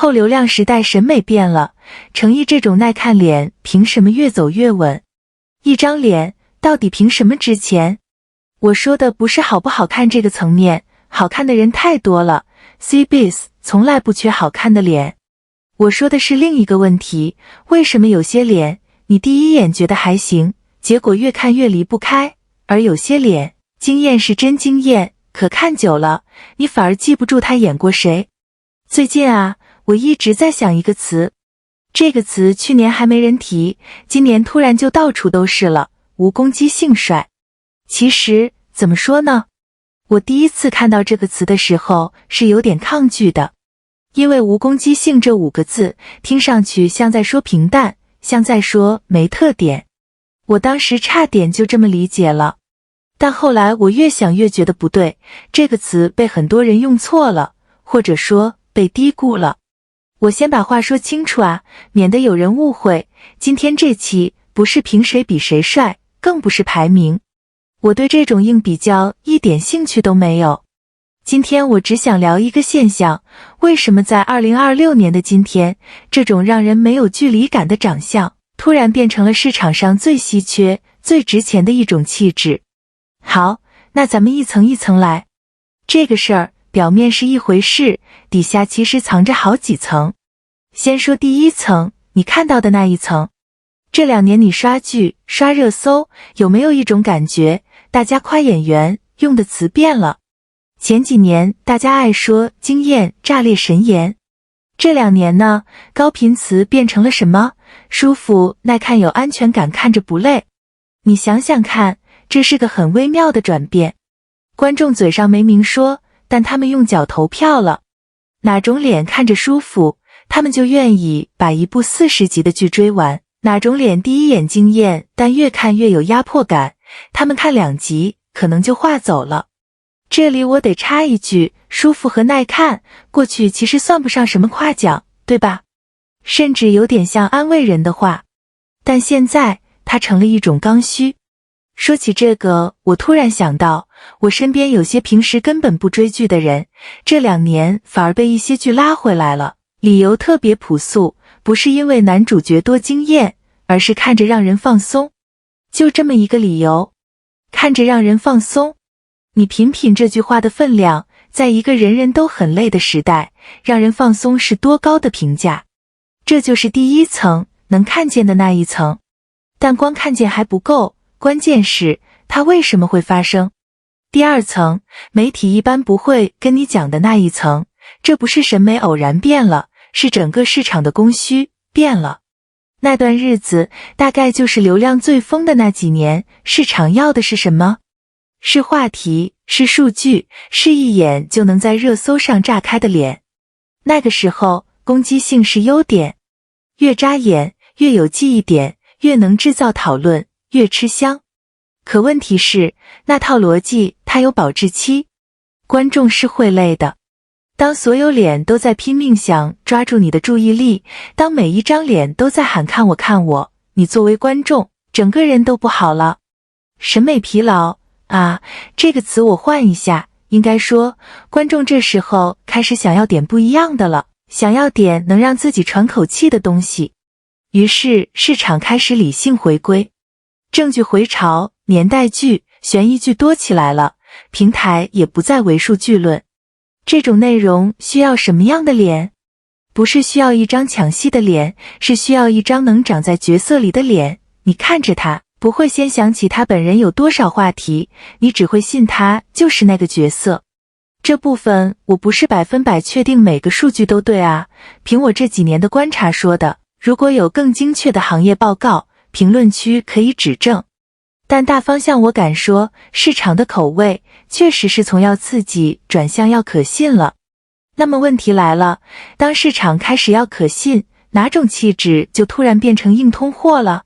后流量时代审美变了，诚意这种耐看脸凭什么越走越稳？一张脸到底凭什么值钱？我说的不是好不好看这个层面，好看的人太多了 ，CBS 从来不缺好看的脸。我说的是另一个问题，为什么有些脸你第一眼觉得还行，结果越看越离不开，而有些脸惊艳是真惊艳，可看久了你反而记不住他演过谁。最近啊，我一直在想一个词，这个词去年还没人提，今年突然就到处都是了，无攻击性帅。其实怎么说呢，我第一次看到这个词的时候是有点抗拒的，因为无攻击性这5个字听上去像在说平淡，像在说没特点，我当时差点就这么理解了。但后来我越想越觉得不对，这个词被很多人用错了，或者说被低估了。我先把话说清楚啊，免得有人误会，今天这期不是评谁比谁帅，更不是排名。我对这种硬比较一点兴趣都没有。今天我只想聊一个现象，为什么在2026年的今天，这种让人没有距离感的长相，突然变成了市场上最稀缺、最值钱的一种气质。好，那咱们一层一层来。这个事儿表面是一回事，底下其实藏着好几层。先说第一层，你看到的那一层。这2年你刷剧、刷热搜，有没有一种感觉，大家夸演员用的词变了？前几年大家爱说惊艳、炸裂、神颜，这2年呢，高频词变成了什么？舒服、耐看、有安全感，看着不累。你想想看，这是个很微妙的转变。观众嘴上没明说，但他们用脚投票了。哪种脸看着舒服，他们就愿意把一部40集的剧追完。哪种脸第一眼惊艳，但越看越有压迫感，他们看2集可能就划走了。这里我得插一句，舒服和耐看过去其实算不上什么夸奖，对吧？甚至有点像安慰人的话，但现在它成了一种刚需。说起这个，我突然想到，我身边有些平时根本不追剧的人，这2年反而被一些剧拉回来了，理由特别朴素，不是因为男主角多惊艳，而是看着让人放松。就这么一个理由，看着让人放松。你品品这句话的分量，在一个人人都很累的时代，让人放松是多高的评价。这就是第一层，能看见的那一层。但光看见还不够，关键是它为什么会发生。第2层，媒体一般不会跟你讲的那一层，这不是审美偶然变了，是整个市场的供需变了。那段日子大概就是流量最疯的那几年，市场要的是什么？是话题，是数据，是一眼就能在热搜上炸开的脸。那个时候攻击性是优点，越扎眼，越有记忆点，越能制造讨论，越吃香。可问题是，那套逻辑它有保质期，观众是会累的。当所有脸都在拼命想抓住你的注意力，当每一张脸都在喊看我看我，你作为观众整个人都不好了。审美疲劳啊，这个词我换一下，应该说观众这时候开始想要点不一样的了，想要点能让自己喘口气的东西。于是市场开始理性回归，正剧回潮，年代剧、悬疑剧多起来了，平台也不再为数据论。这种内容需要什么样的脸？不是需要一张抢戏的脸，是需要一张能长在角色里的脸。你看着他，不会先想起他本人有多少话题，你只会信他就是那个角色。这部分我不是100%确定每个数据都对啊，凭我这几年的观察说的，如果有更精确的行业报告，评论区可以指正。但大方向我敢说，市场的口味确实是从要刺激转向要可信了。那么问题来了，当市场开始要可信，哪种气质就突然变成硬通货了？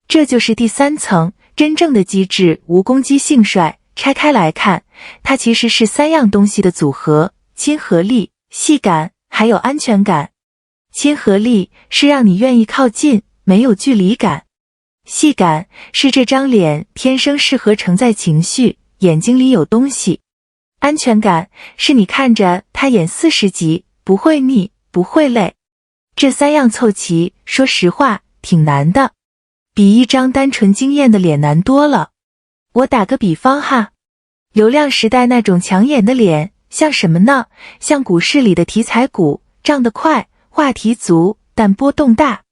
这就是第3层，真正的机智无攻击性帅。拆开来看，它其实是3样东西的组合，亲和力、戏感，还有安全感。亲和力是让你愿意靠近，没有距离感。戏感是这张脸天生适合承载情绪，眼睛里有东西。安全感是你看着他演40集不会腻，不会累。这3样凑齐，说实话，挺难的，比一张单纯惊艳的脸难多了。我打个比方哈，流量时代那种抢眼的脸，像什么呢？像股市里的题材股，涨得快，话题足，但波动大。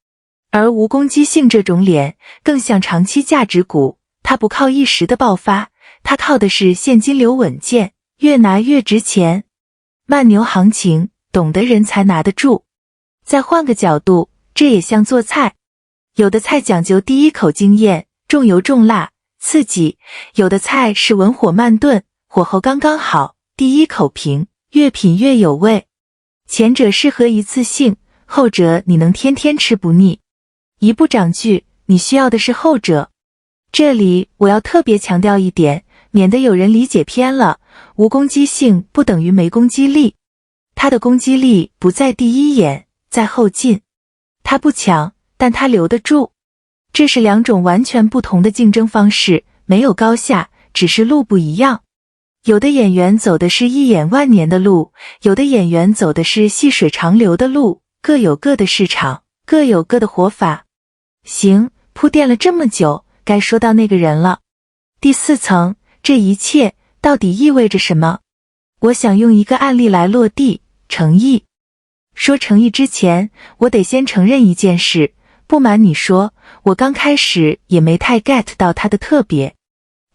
而无攻击性这种脸，更像长期价值股，它不靠一时的爆发，它靠的是现金流稳健，越拿越值钱。慢牛行情，懂的人才拿得住。再换个角度，这也像做菜，有的菜讲究第一口惊艳，重油重辣，刺激；有的菜是文火慢炖，火候刚刚好，第一口平，越品越有味。前者适合一次性，后者你能天天吃不腻。一部长剧，你需要的是后者。这里我要特别强调一点，免得有人理解偏了，无攻击性不等于没攻击力，它的攻击力不在第一眼，在后劲。它不抢，但它留得住。这是2种完全不同的竞争方式，没有高下，只是路不一样。有的演员走的是一眼万年的路，有的演员走的是细水长流的路，各有各的市场，各有各的活法。行，铺垫了这么久，该说到那个人了。第4层，这一切到底意味着什么？我想用一个案例来落地，诚意。说诚意之前，我得先承认一件事，不瞒你说，我刚开始也没太 get 到他的特别。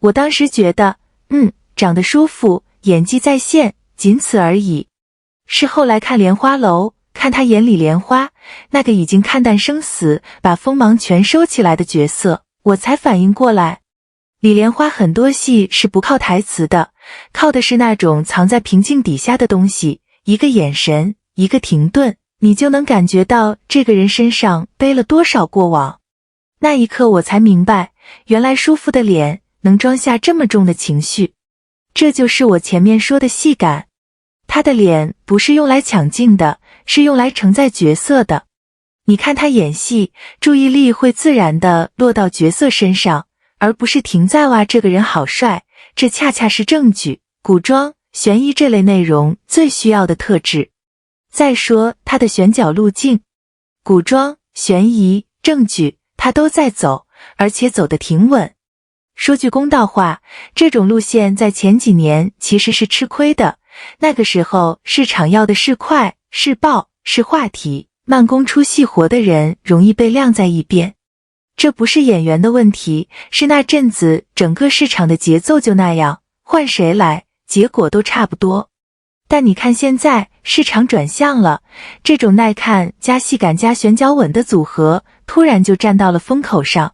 我当时觉得，长得舒服，演技在线，仅此而已。是后来看莲花楼，看他演李莲花，那个已经看淡生死，把锋芒全收起来的角色，我才反应过来。李莲花很多戏是不靠台词的，靠的是那种藏在平静底下的东西，一个眼神，一个停顿，你就能感觉到这个人身上背了多少过往。那一刻我才明白，原来舒服的脸能装下这么重的情绪。这就是我前面说的戏感。他的脸不是用来抢镜的，是用来承载角色的。你看他演戏，注意力会自然地落到角色身上，而不是停在哇这个人好帅，这恰恰是正剧、古装、悬疑这类内容最需要的特质。再说他的选角路径，古装、悬疑、正剧，他都在走，而且走得挺稳。说句公道话，这种路线在前几年其实是吃亏的，那个时候市场要的是快、是爆、是话题，慢工出细活的人容易被晾在一边。这不是演员的问题，是那阵子整个市场的节奏就那样，换谁来，结果都差不多。但你看现在市场转向了，这种耐看加戏感加选角稳的组合，突然就站到了风口上。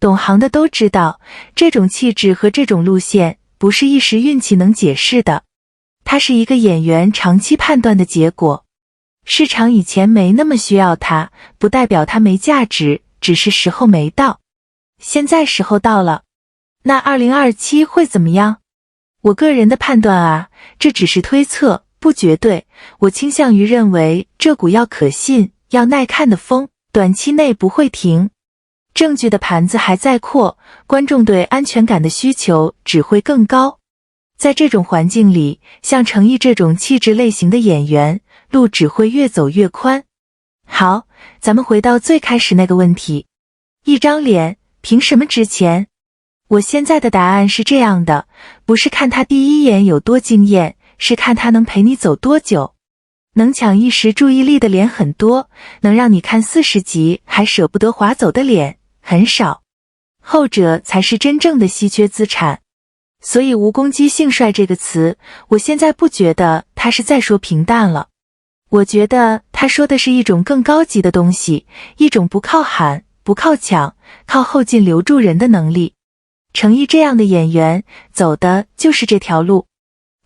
懂行的都知道，这种气质和这种路线不是一时运气能解释的，它是一个演员长期判断的结果。市场以前没那么需要它，不代表它没价值，只是时候没到。现在时候到了，那2027会怎么样？我个人的判断啊，这只是推测，不绝对。我倾向于认为这股要可信、要耐看的风，短期内不会停。正剧的盘子还在扩，观众对安全感的需求只会更高。在这种环境里，像程毅这种气质类型的演员，路只会越走越宽。好，咱们回到最开始那个问题，一张脸凭什么值钱？我现在的答案是这样的，不是看他第一眼有多惊艳，是看他能陪你走多久。能抢一时注意力的脸很多，能让你看40集还舍不得划走的脸很少，后者才是真正的稀缺资产。所以无攻击性帅这个词，我现在不觉得他是在说平淡了，我觉得他说的是一种更高级的东西，一种不靠喊、不靠抢，靠后劲留住人的能力。程毅这样的演员走的就是这条路，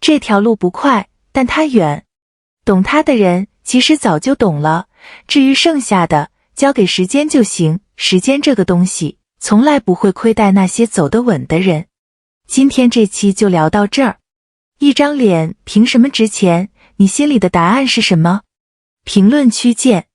这条路不快，但他远。懂他的人其实早就懂了，至于剩下的，交给时间就行。时间这个东西，从来不会亏待那些走得稳的人。今天这期就聊到这儿。一张脸凭什么值钱？你心里的答案是什么？评论区见。